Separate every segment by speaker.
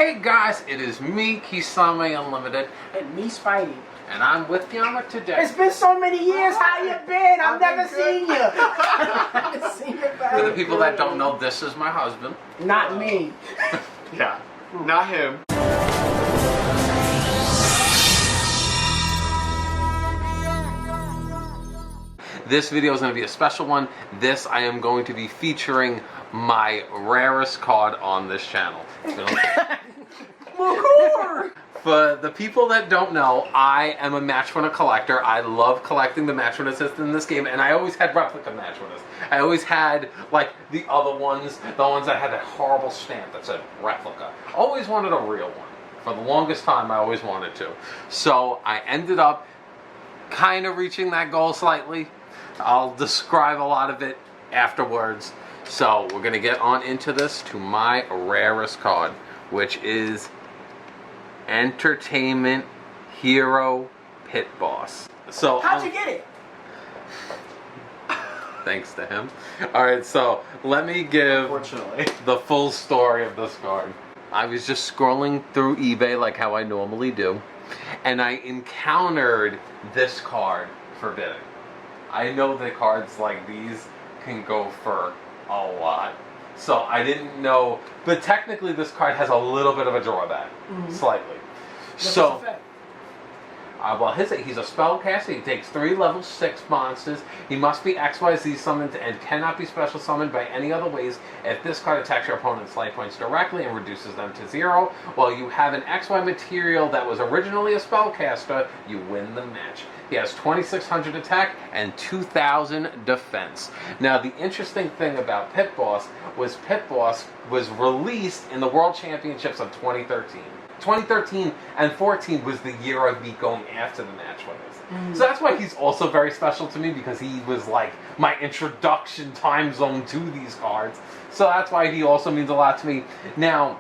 Speaker 1: Hey guys, it is me, Kisame Unlimited.
Speaker 2: And me, Spidey.
Speaker 1: And I'm with Yama today.
Speaker 2: It's been so many years. How you been? I've never seen you. I've never seen you.
Speaker 1: For the people that don't know, this is my husband.
Speaker 2: Not me.
Speaker 3: Yeah, not him.
Speaker 1: This video is going to be a special one. I am going to be featuring my rarest card on this channel. For the people that don't know, I am a match winner collector. I love collecting the match winners in this game, and I always had replica match winners. I always had, like, the other ones, the ones that had that horrible stamp that said replica. Always wanted a real one. For the longest time, I always wanted to. So I ended up kind of reaching that goal slightly. I'll describe a lot of it afterwards. So we're going to get on into this to my rarest card, which is Entertainment Hero Pit Boss. So
Speaker 2: How'd you get it?
Speaker 1: Thanks to him. Alright, so let me give the full story of this card. I was just scrolling through eBay like how I normally do, and I encountered this card for bidding. I know that cards like these can go for a lot. So I didn't know, but technically this card has a little bit of a drawback, slightly. So, well, he's a spellcaster. He takes 3 level 6 monsters. He must be XYZ summoned and cannot be special summoned by any other ways. If this card attacks your opponent's life points directly and reduces them to 0, while you have an XY material that was originally a spellcaster, you win the match. He has 2,600 attack and 2,000 defense. Now, the interesting thing about Pit Boss was released in the World Championships of 2013. 2013 and 14 was the year of me going after the match winners. So that's why he's also very special to me, because he was like my introduction time zone to these cards. So that's why he also means a lot to me. Now,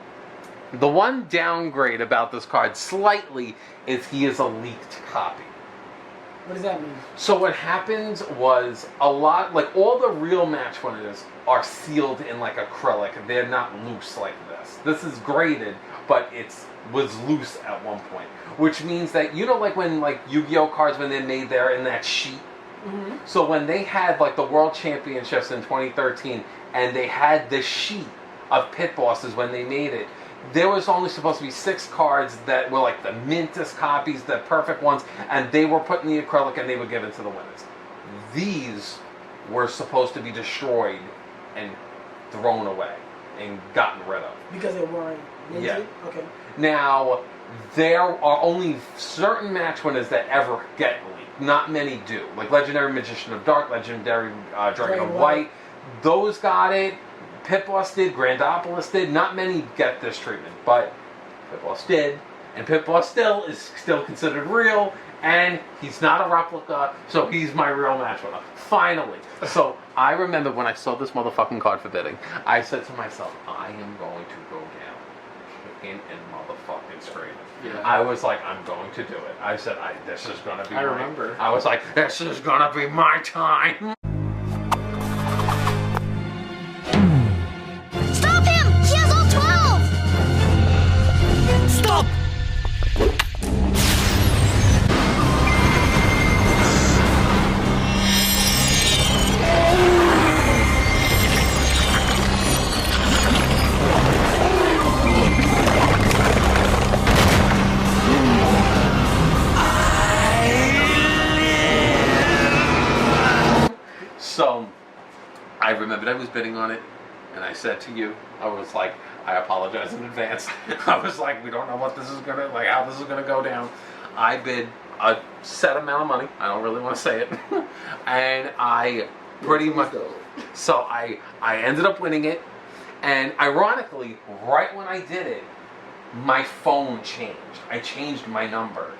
Speaker 1: the one downgrade about this card slightly is he is a leaked copy.
Speaker 2: What does that mean? So
Speaker 1: what happened was all the real match winners are sealed in like acrylic. They're not loose like this. This is graded, but was loose at one point. Which means that, you know, like when like Yu-Gi-Oh cards, when they're made there in that sheet. So when they had like the World Championships in 2013, and they had the sheet of Pit Bosses when they made it, there was only supposed to be 6 cards that were like the mintest copies, the perfect ones, and they were put in the acrylic and they were given to the winners. These were supposed to be destroyed and thrown away and gotten rid of.
Speaker 2: Because they weren't minted?
Speaker 1: Yeah.
Speaker 2: Okay.
Speaker 1: Now, there are only certain match winners that ever get leaked. Not many do. Like Legendary Magician of Dark, Legendary Dragon of White. Those got it. Pit Boss did, Grandopolis did. Not many get this treatment, but Pit Boss did, and Pit Boss is still considered real, and he's not a replica, so he's my real match winner. Finally. So I remember when I saw this motherfucking card for bidding, I said to myself, I am going to go down kicking and motherfucking screaming.
Speaker 3: Yeah.
Speaker 1: I was like, I'm going to do it. I said, this is going to be
Speaker 3: I
Speaker 1: was like, this is going to be my time. So, I remembered I was bidding on it, and I said to you, I was like, I apologize in advance. I was like, we don't know what this is gonna, like, how this is gonna go down. I bid a set amount of money. I don't really want to say it. And I pretty much, so I ended up winning it. And ironically, right when I did it, my phone changed. I changed my number.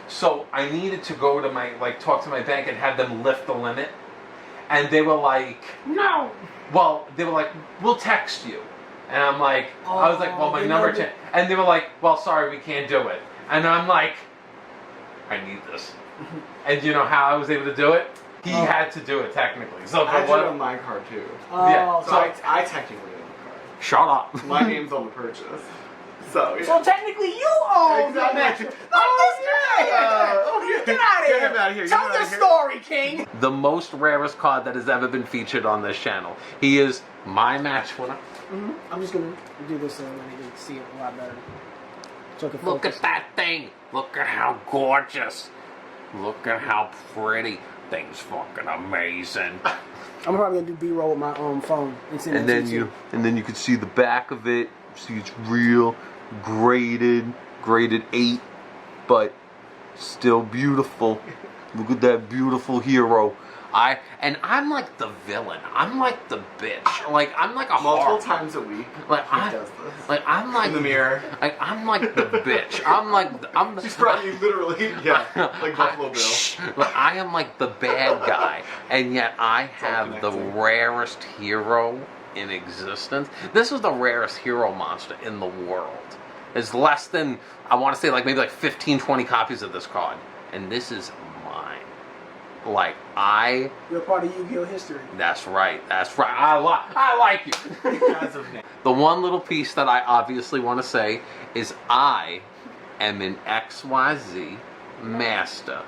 Speaker 1: So I needed to go to talk to my bank and have them lift the limit. And they were like, no. Well, they were like, we'll text you. And I'm like, I was like, well, my number changed. And they were like, well, sorry, we can't do it. And I'm like, I need this. And you know how I was able to do it? He had to do it technically. So
Speaker 3: I did it on my card too.
Speaker 2: Oh,
Speaker 1: yeah.
Speaker 3: So I technically own the card.
Speaker 1: Shut up.
Speaker 3: My name's on the purchase. So, yeah.
Speaker 2: So technically you own the match.
Speaker 3: Exactly.
Speaker 2: Get out of
Speaker 3: Get
Speaker 2: here.
Speaker 3: him out of here.
Speaker 2: Tell
Speaker 3: Get him
Speaker 2: the
Speaker 3: out of here.
Speaker 2: story, King.
Speaker 1: The most rarest card that has ever been featured on this channel. He is my match winner.
Speaker 2: I'm just gonna do this so that I can see it a lot better. So I can
Speaker 1: Look
Speaker 2: focus.
Speaker 1: at that thing. Look at how gorgeous. Look at how pretty. Thing's fucking amazing.
Speaker 2: I'm probably gonna do B-roll with my phone and send
Speaker 1: And
Speaker 2: it
Speaker 1: then
Speaker 2: to
Speaker 1: you can see the back of it. See it's real, graded 8, but still beautiful. Look at that beautiful hero. I'm like the villain. I'm like the bitch. Like I'm like a
Speaker 3: Multiple
Speaker 1: horror.
Speaker 3: times a week.
Speaker 1: Like
Speaker 3: he does this.
Speaker 1: I'm like
Speaker 3: In the mirror.
Speaker 1: Like I'm like the bitch. I'm.
Speaker 3: She's probably literally, yeah, like Buffalo Bill.
Speaker 1: Like, I am like the bad guy, and yet I have the
Speaker 3: connected.
Speaker 1: rarest hero in existence. This is the rarest hero monster in the world. There's less than, I want to say, like maybe like 15, 20 copies of this card, and this is mine. Like
Speaker 2: You're part of Yu-Gi-Oh history.
Speaker 1: That's right. I like you.
Speaker 3: As of now.
Speaker 1: The one little piece that I obviously want to say is I am an XYZ master.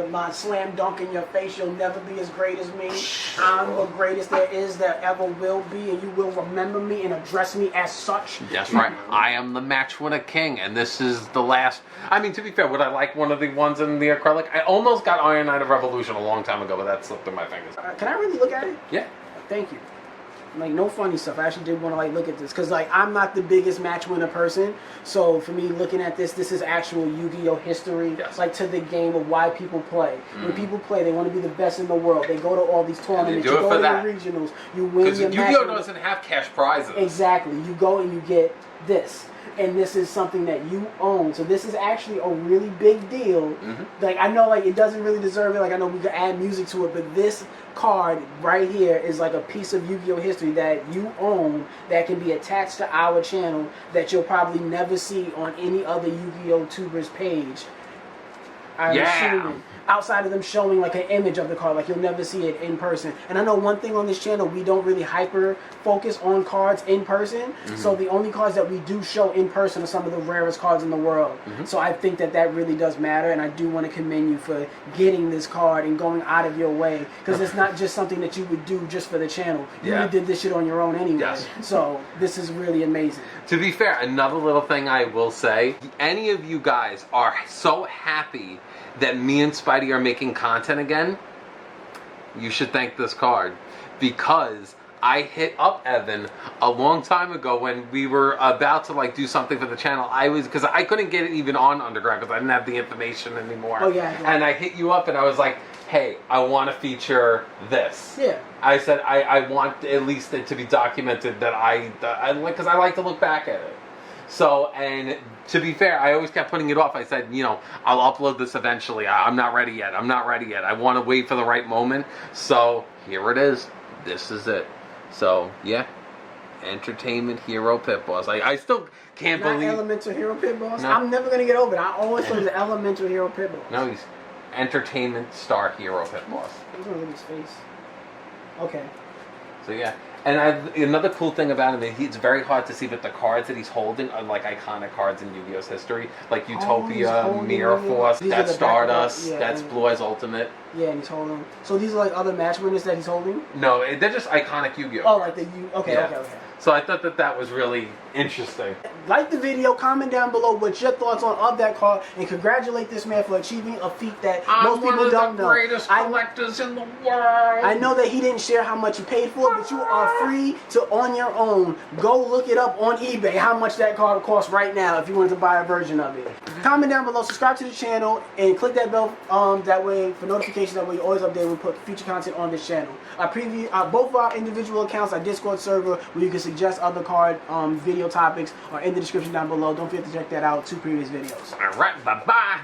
Speaker 2: My slam dunk in your face, you'll never be as great as me. I'm the greatest there is, there ever will be, and you will remember me and address me as such.
Speaker 1: That's right. I am the match winner king, and this is the last. I mean, to be fair, would I like one of the ones in the acrylic? I almost got Iron Knight of Revolution a long time ago, but that slipped through my fingers.
Speaker 2: Can I really look at it?
Speaker 1: Yeah.
Speaker 2: Thank you. Like, no funny stuff. I actually did want to like look at this because like I'm not the biggest match winner person, so for me looking at this is actual Yu-Gi-Oh history,
Speaker 1: Yes.
Speaker 2: like to the game of why people play. When people play, they want to be the best in the world. They go to all these tournaments,
Speaker 1: do
Speaker 2: you
Speaker 1: it
Speaker 2: go
Speaker 1: for
Speaker 2: to
Speaker 1: that.
Speaker 2: your regionals, you win
Speaker 1: Because
Speaker 2: your
Speaker 1: Yu-Gi-Oh
Speaker 2: match.
Speaker 1: doesn't have cash prizes.
Speaker 2: Exactly. You go and you get this. And this is something that you own. So this is actually a really big deal. Like, I know, like, it doesn't really deserve it. Like, I know we could add music to it. But this card right here is like a piece of Yu-Gi-Oh history that you own that can be attached to our channel that you'll probably never see on any other Yu-Gi-Oh tubers page. I'm assuming. Outside of them showing like an image of the card, like you'll never see it in person. And I know one thing on this channel, we don't really hyper focus on cards in person. So the only cards that we do show in person are some of the rarest cards in the world. So I think that that really does matter, and I do want to commend you for getting this card and going out of your way, because it's not just something that you would do just for the channel. You really did this shit on your own anyway.
Speaker 1: Yes.
Speaker 2: So this is really amazing.
Speaker 1: To be fair, another little thing I will say, any of you guys are so happy that me and Spidey are making content again, you should thank this card. Because I hit up Evan a long time ago when we were about to like do something for the channel. Because I couldn't get it even on Underground because I didn't have the information anymore.
Speaker 2: Oh, yeah.
Speaker 1: And I hit you up and I was like, hey, I want to feature this.
Speaker 2: Yeah.
Speaker 1: I said I want at least it to be documented that I like, because I like to look back at it. So, and to be fair, I always kept putting it off. I said, you know, I'll upload this eventually. I'm not ready yet. I'm not ready yet. I want to wait for the right moment. So here it is. This is it. So yeah, Entertainment Hero Pit Boss. I still can't
Speaker 2: Not
Speaker 1: believe.
Speaker 2: Elemental Hero Pit Boss.
Speaker 1: No.
Speaker 2: I'm never gonna get over it. I always thought it was Elemental Hero Pit Boss.
Speaker 1: No, he's Entertainment Star Hero Pit Boss.
Speaker 2: I'm gonna look at his face. Okay.
Speaker 1: So yeah, and another cool thing about him is it's very hard to see, but the cards that he's holding are like iconic cards in Yu-Gi-Oh's history, like Utopia,
Speaker 2: holding
Speaker 1: Mirror
Speaker 2: them.
Speaker 1: Force,
Speaker 2: These are
Speaker 1: that's
Speaker 2: the back of the-
Speaker 1: Stardust,
Speaker 2: yeah,
Speaker 1: that's
Speaker 2: and-
Speaker 1: Blue Eyes Ultimate.
Speaker 2: Yeah, and he's holding. So these are like other match winners that he's holding.
Speaker 1: No, they're just iconic Yu-Gi-Oh.
Speaker 2: Oh, like the you. Okay,
Speaker 1: Yeah.
Speaker 2: okay.
Speaker 1: So I thought that was really interesting.
Speaker 2: Like the video, comment down below what your thoughts on of that card, and congratulate this man for achieving a feat that most people don't know.
Speaker 1: collectors in the world.
Speaker 2: I know that he didn't share how much he paid for it, but you are free to, on your own, go look it up on eBay how much that card costs right now if you wanted to buy a version of it. Comment down below, subscribe to the channel, and click that bell that way for notifications. That way you're always updated when we put future content on this channel. Both of our individual accounts, our Discord server, where you can suggest other card video topics, are in the description down below. Don't forget to check that out. 2 previous videos.
Speaker 1: All right, bye-bye.